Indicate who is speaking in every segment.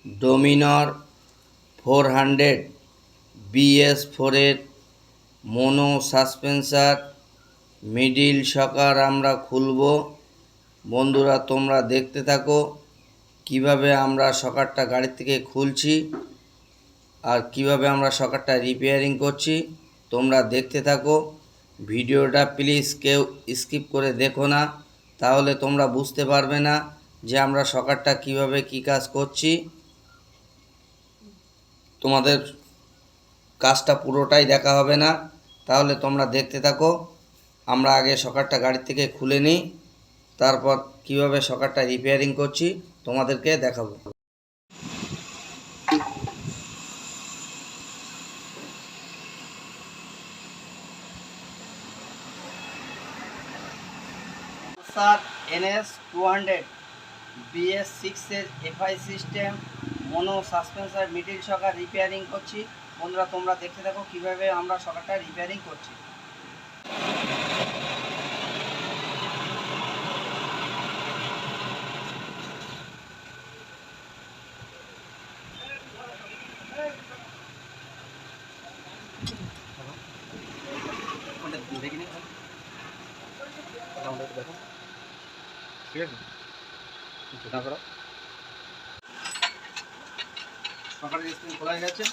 Speaker 1: ডোমিনর 400 BS4 এর mono সাসপেন্সার middle শকার আমরা খুলব। বন্ধুরা, তোমরা দেখতে থাকো কিভাবে আমরা শকারটা গাড়ি থেকে খুলছি আর কিভাবে আমরা শকারটা রিপেয়ারিং করছি। তোমরা দেখতে থাকো ভিডিওটা, প্লিজ কেউ স্কিপ করে দেখো না, তাহলে তোমরা বুঝতে পারবে না যে আমরা শকারটা কিভাবে কি কাজ করছি। তোমাদের কাজটা পুরোটাই দেখা হবে না, তাহলে তোমরা দেখতে থাকো। আমরা আগে শকারটা গাড়ি থেকে খুলে নিই, তারপর কিভাবে শকারটা রিপেয়ারিং করছি তোমাদেরকে দেখাবো। স্যার NS 200 BS6 এর FI system mono সাসপেন্সার middle শকার repairing করছি। বন্ধুরা, তোমরা দেখতে থাকো কিভাবে আমরা শকারটা রিপেয়ারিং করছি। ঠিক আছে, শকারের স্ক্রিন খোলা হয়ে গেছে।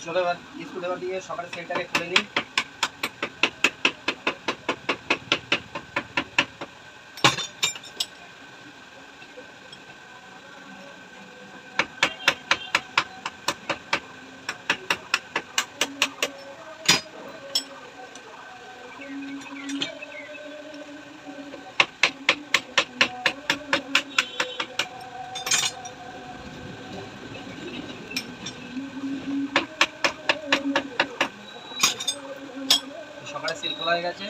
Speaker 1: চলো এবার স্ক্রুড্রাইভার দিয়ে শকারের সেলটাকে খুলে নিই। শকারের সেল খোলা হয়ে গেছে।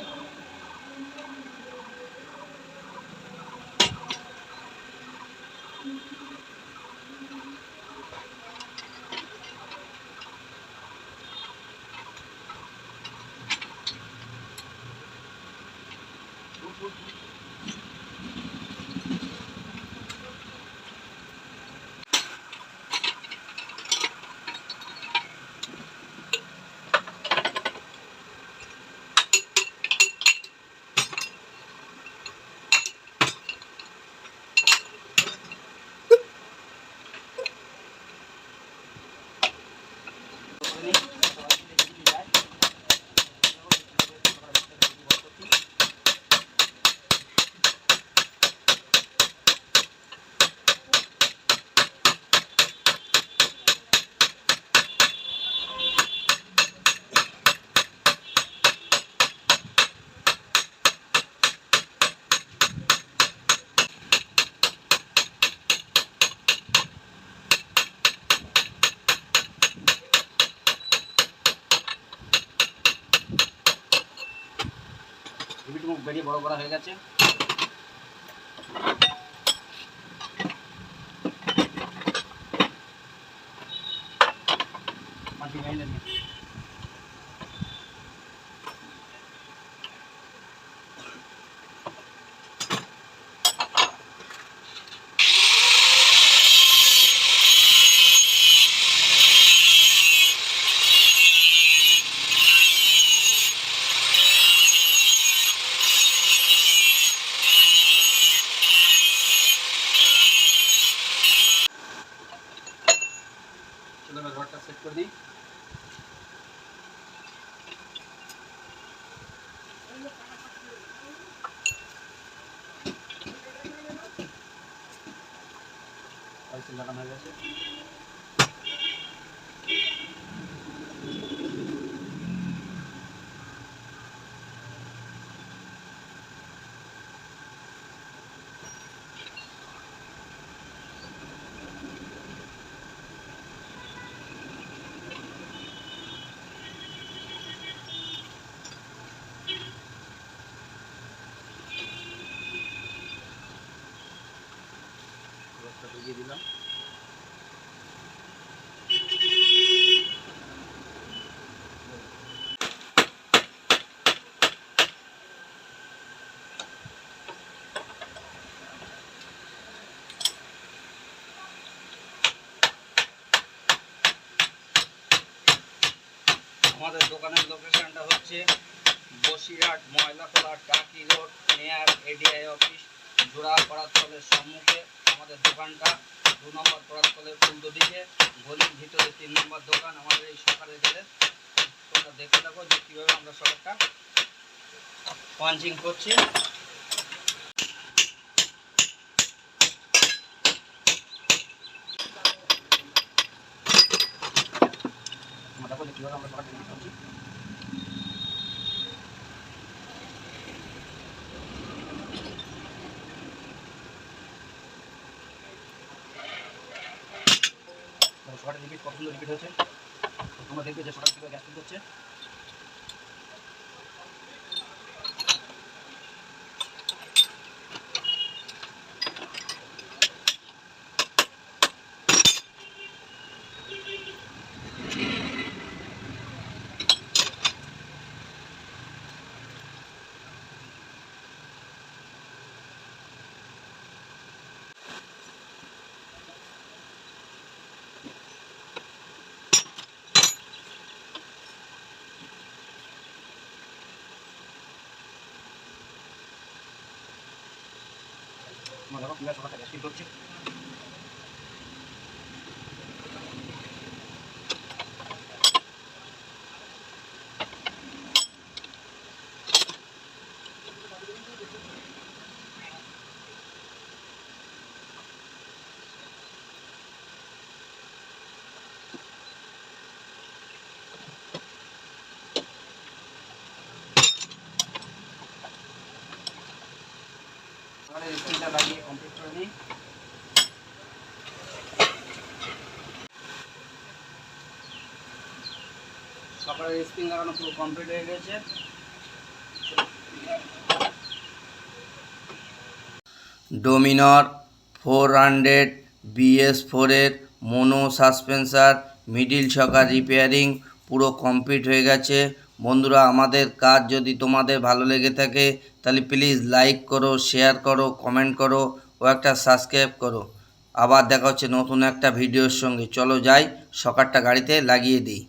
Speaker 1: মুখ বেরিয়ে বড় করা হয়ে গেছে। রডটা সেট করে দিই। লাগানো হয়ে গেছে। ঢুকিয়ে দিলাম। আমাদের দোকানের লোকেশনটা হচ্ছে বসিরহাট ময়লাখোলা টাকি রোড নিয়ার এডিআই অফিস, জোড়াপাড়াতলের সম্মুখে আমাদের দোকানটা। 2 নম্বর পাড়াতলের উল্টো দিকে গলির ভিতরে 3 নম্বর দোকান আমাদের এই সকালে গেলে। তোমরা দেখতে থাকো যে কীভাবে আমরা সকালটা পাঞ্চিং করছি। দেখো যে কীভাবে আমরা সকালটা করছি। শর্টের রিপিট কত সুন্দর রিপিট হয়েছে। তোমরা দেখবে যে শর্ট কীভাবে গ্যাস ফিল করছে। তোমরা দেখো কীভাবে শর্টটা গ্যাস ফিল করছে। সকালের স্পিনটা লাগিয়ে কমপ্লিট করে নিই। সকালের স্পিন লাগানো পুরো কমপ্লিট হয়ে গেছে। ডোমিনর 400 BS4 এর মোনো সাসপেন্সার মিডিল শকার রিপেয়ারিং পুরো কমপ্লিট হয়ে গেছে। বন্ধুরা, আমাদের কাজ যদি তোমাদের ভালো লেগে থাকে তাহলে প্লিজ লাইক করো, শেয়ার করো, কমেন্ট করো ও একটা সাবস্ক্রাইব করো। আবার দেখা হচ্ছে নতুন একটা ভিডিওর সঙ্গে। চলো যাই, শকারটা গাড়িতে লাগিয়ে দিই।